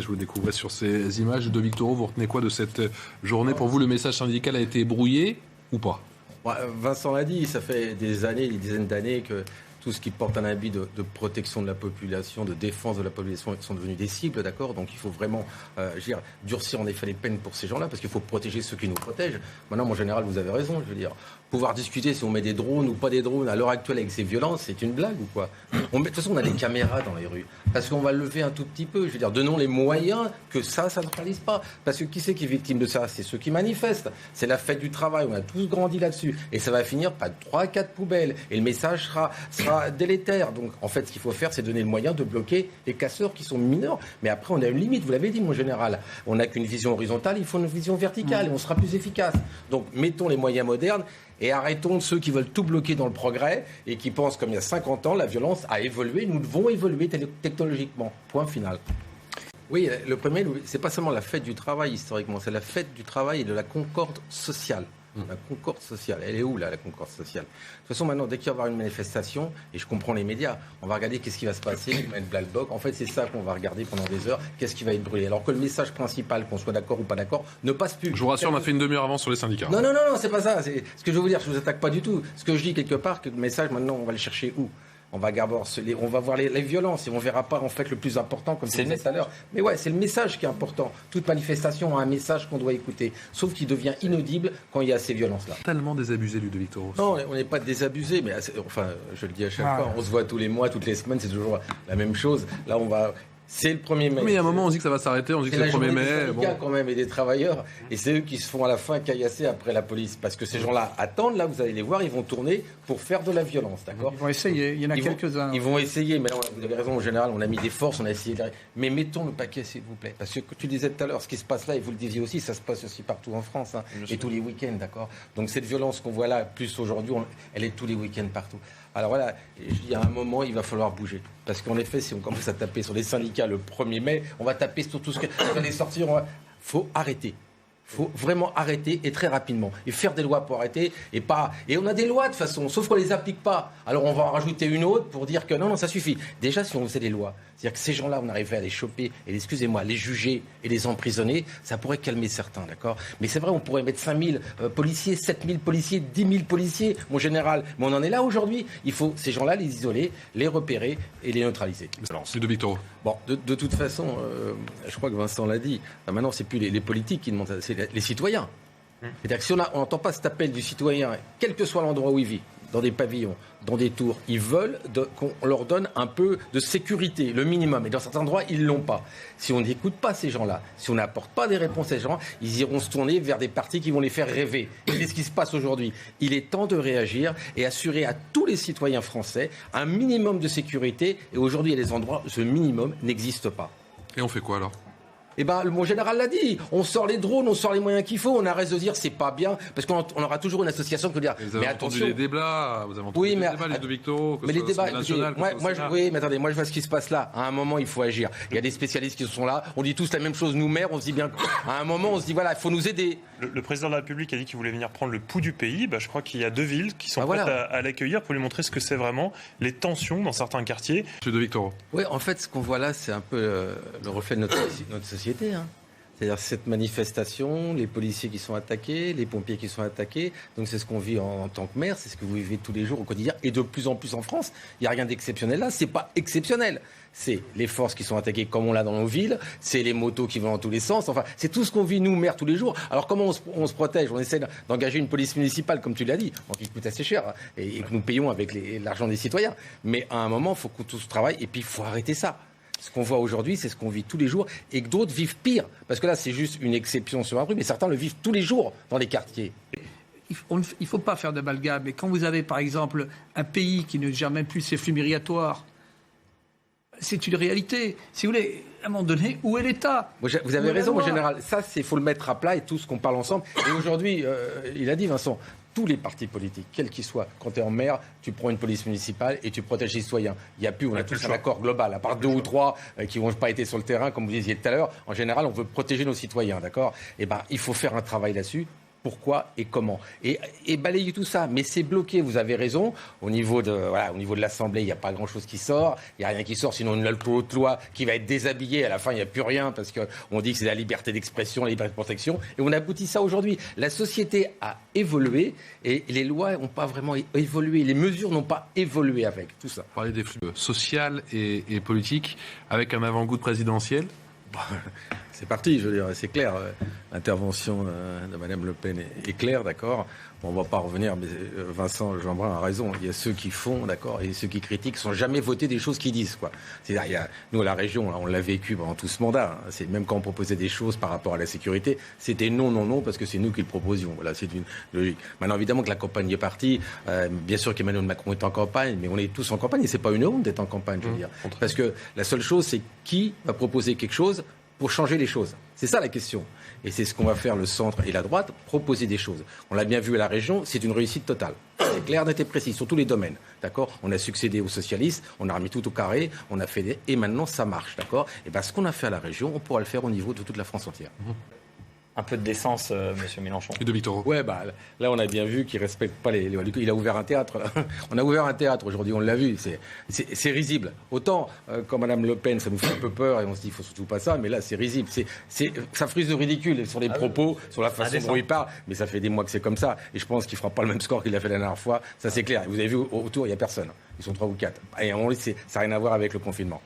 Je vous découvrais sur ces images de Victor. Vous retenez quoi de cette journée? Pour vous, le message syndical a été brouillé ou pas? Vincent l'a dit, ça fait des années, des dizaines d'années que tout ce qui porte un habit de protection de la population, de défense de la population, sont devenus des cibles, d'accord. Donc il faut vraiment durcir en effet les peines pour ces gens-là, parce qu'il faut protéger ceux qui nous protègent. Maintenant, mon général, vous avez raison, je veux dire. Pouvoir discuter si on met des drones ou pas des drones à l'heure actuelle avec ces violences, c'est une blague ou quoi? De toute façon, on a des caméras dans les rues. Parce qu'on va le lever un tout petit peu. Je veux dire, donnons les moyens que ça ne réalise pas. Parce que qui c'est qui est victime de ça? C'est ceux qui manifestent. C'est la fête du travail. On a tous grandi là-dessus. Et ça va finir par 3-4 poubelles. Et le message sera délétère. Donc, en fait, ce qu'il faut faire, c'est donner le moyen de bloquer les casseurs qui sont mineurs. Mais après, on a une limite. Vous l'avez dit, mon général. On n'a qu'une vision horizontale. Il faut une vision verticale. Et on sera plus efficace. Donc, mettons les moyens modernes. Et arrêtons ceux qui veulent tout bloquer dans le progrès et qui pensent, comme il y a 50 ans, la violence a évolué. Nous devons évoluer technologiquement. Point final. Oui, le premier, c'est pas seulement la fête du travail historiquement, c'est la fête du travail et de la concorde sociale. La concorde sociale, elle est où là, la concorde sociale? De toute façon, maintenant, dès qu'il va y avoir une manifestation, et je comprends les médias, on va regarder qu'est-ce qui va se passer, ils mettent Black Bloc. En fait, c'est ça qu'on va regarder pendant des heures, qu'est-ce qui va être brûlé. Alors que le message principal, qu'on soit d'accord ou pas d'accord, ne passe plus. Je vous rassure, on a fait une demi-heure avant sur les syndicats. Non, c'est pas ça. C'est ce que je veux vous dire, je vous attaque pas du tout. Ce que je dis quelque part, que le message, maintenant, on va le chercher où? On va voir les violences et on verra pas en fait le plus important comme c'est tout à l'heure. Mais ouais, c'est le message qui est important. Toute manifestation a un message qu'on doit écouter, sauf qu'il devient inaudible quand il y a ces violences-là. Tellement désabusé, Ludovic Toro. Non, on n'est pas désabusé, mais enfin, je le dis à chaque fois, on se voit tous les mois, toutes les semaines, c'est toujours la même chose. Là, c'est le 1er mai. Mais il y a un moment, on dit que ça va s'arrêter, on dit que c'est le 1er mai. C'est les quand même et des travailleurs. Et c'est eux qui se font à la fin caillasser après la police. Parce que ces gens-là attendent, là, vous allez les voir, ils vont tourner pour faire de la violence, d'accord? Ils vont essayer, il y en a quelques-uns. Ils vont essayer, mais là, vous avez raison, en général, on a mis des forces, on a essayé Mais mettons le paquet, s'il vous plaît. Parce que tu disais tout à l'heure, ce qui se passe là, et vous le disiez aussi, ça se passe aussi partout en France, et tous les week-ends, d'accord? Donc cette violence qu'on voit là, plus aujourd'hui, elle est tous les week-ends partout. Alors voilà, je dis à un moment, il va falloir bouger. Parce qu'en effet, si on commence à taper sur les syndicats le 1er mai, on va taper sur tout ce qui va les sortir. Faut arrêter. Il faut vraiment arrêter et très rapidement. Et faire des lois pour arrêter et pas. Et on a des lois de toute façon, sauf qu'on ne les applique pas. Alors on va en rajouter une autre pour dire que non, ça suffit. Déjà, si on faisait des lois, c'est-à-dire que ces gens-là, on arriverait à les choper et, excusez-moi, les juger et les emprisonner, ça pourrait calmer certains, d'accord? Mais c'est vrai, on pourrait mettre 5000 policiers, 7000 policiers, 10 000 policiers, mon général. Mais on en est là aujourd'hui. Il faut ces gens-là les isoler, les repérer et les neutraliser. C'est de Victor. Bon, de toute façon, je crois que Vincent l'a dit, maintenant, c'est plus les politiques qui demandent, c'est les citoyens. C'est-à-dire que si on n'entend pas cet appel du citoyen, quel que soit l'endroit où il vit, dans des pavillons, dans des tours, ils veulent qu'on leur donne un peu de sécurité, le minimum. Et dans certains endroits, ils ne l'ont pas. Si on n'écoute pas ces gens-là, si on n'apporte pas des réponses à ces gens, ils iront se tourner vers des partis qui vont les faire rêver. Et c'est ce qui se passe aujourd'hui. Il est temps de réagir et assurer à tous les citoyens français un minimum de sécurité. Et aujourd'hui, il y a des endroits où ce minimum n'existe pas. Et on fait quoi alors? Eh ben, mon général l'a dit. On sort les drones, on sort les moyens qu'il faut. On arrête de dire c'est pas bien, parce qu'on aura toujours une association qui va dire. Vous avez entendu les débats, vous avez entendu les débats, les deux Victor, mais les débats nationaux. Oui, mais attendez, moi je vois ce qui se passe là. À un moment, il faut agir. Il y a des spécialistes qui sont là. On dit tous la même chose, nous maires. On se dit bien. À un moment, on se dit voilà, il faut nous aider. Le président de la République a dit qu'il voulait venir prendre le pouls du pays. Je crois qu'il y a 2 villes qui sont prêtes à l'accueillir pour lui montrer ce que c'est vraiment les tensions dans certains quartiers. Monsieur de Victor. Oui, en fait, ce qu'on voit là, c'est un peu le reflet de notre société. C'est-à-dire cette manifestation, les policiers qui sont attaqués, les pompiers qui sont attaqués. Donc c'est ce qu'on vit en tant que maire, c'est ce que vous vivez tous les jours au quotidien. Et de plus en plus en France, il n'y a rien d'exceptionnel là. C'est pas exceptionnel. C'est les forces qui sont attaquées comme on l'a dans nos villes. C'est les motos qui vont dans tous les sens. Enfin, c'est tout ce qu'on vit nous, maires, tous les jours. Alors comment on se protège? On essaie d'engager une police municipale, comme tu l'as dit, qui coûte assez cher et que nous payons avec l'argent des citoyens. Mais à un moment, il faut qu'on tous travaille et puis il faut arrêter ça. Ce qu'on voit aujourd'hui, c'est ce qu'on vit tous les jours et que d'autres vivent pire. Parce que là, c'est juste une exception sur un truc, mais certains le vivent tous les jours dans les quartiers. Il ne faut pas faire d'amalgame. Mais quand vous avez, par exemple, un pays qui ne gère même plus ses flux migratoires, c'est une réalité. Si vous voulez, à un moment donné, où est l'État? Vous avez raison, mon général. Ça, il faut le mettre à plat et tout ce qu'on parle ensemble. Et aujourd'hui, il a dit, Vincent, tous les partis politiques, quels qu'ils soient, quand tu es en maire, tu prends une police municipale et tu protèges les citoyens. Il n'y a plus, on a tous un accord global, à part 2 ou 3 qui n'ont pas été sur le terrain, comme vous disiez tout à l'heure. En général, on veut protéger nos citoyens, d'accord? Eh bien, il faut faire un travail là-dessus pourquoi et comment. Et balayer tout ça. Mais c'est bloqué, vous avez raison. Au niveau de l'Assemblée, il n'y a pas grand-chose qui sort. Il n'y a rien qui sort, sinon une autre loi qui va être déshabillée. À la fin, il n'y a plus rien parce qu'on dit que c'est la liberté d'expression, la liberté de protection. Et on aboutit ça aujourd'hui. La société a évolué et les lois n'ont pas vraiment évolué. Les mesures n'ont pas évolué avec tout ça. Parler des flux sociaux et politiques avec un avant-goût de présidentiel. C'est parti, je veux dire, c'est clair. L'intervention de Mme Le Pen est claire, d'accord. Bon, on ne va pas revenir, mais Vincent Jeanbrun a raison. Il y a ceux qui font, d'accord, et ceux qui critiquent sans jamais voter des choses qu'ils disent, quoi. C'est-à-dire, nous, à la région, on l'a vécu pendant tout ce mandat. Hein. C'est même quand on proposait des choses par rapport à la sécurité, c'était non, parce que c'est nous qui le proposions. Voilà, c'est une logique. Maintenant, évidemment que la campagne est partie. Bien sûr qu'Emmanuel Macron est en campagne, mais on est tous en campagne. Et c'est pas une honte d'être en campagne, je veux dire. Parce que la seule chose, c'est qui va proposer quelque chose pour changer les choses. C'est ça la question. Et c'est ce qu'on va faire le centre et la droite, proposer des choses. On l'a bien vu à la région, c'est une réussite totale. C'est clair, net et précis, sur tous les domaines. D'accord ? On a succédé aux socialistes, on a remis tout au carré, on a fait et maintenant ça marche. D'accord ? Et bien ce qu'on a fait à la région, on pourra le faire au niveau de toute la France entière. Un peu de décence, monsieur Mélenchon. Et de Victor. Ouais, là, on a bien vu qu'il ne respecte pas les. Il a ouvert un théâtre, là. On a ouvert un théâtre aujourd'hui, on l'a vu. C'est risible. Autant, quand Mme Le Pen, ça nous fait un peu peur et on se dit, il ne faut surtout pas ça, mais là, c'est risible. Ça frise de ridicule sur les propos, sur la façon dont il parle, mais ça fait des mois que c'est comme ça. Et je pense qu'il ne fera pas le même score qu'il a fait la dernière fois. Ça, c'est clair. Et vous avez vu, autour, il n'y a personne. Ils sont 3 ou 4. Et ça n'a rien à voir avec le confinement.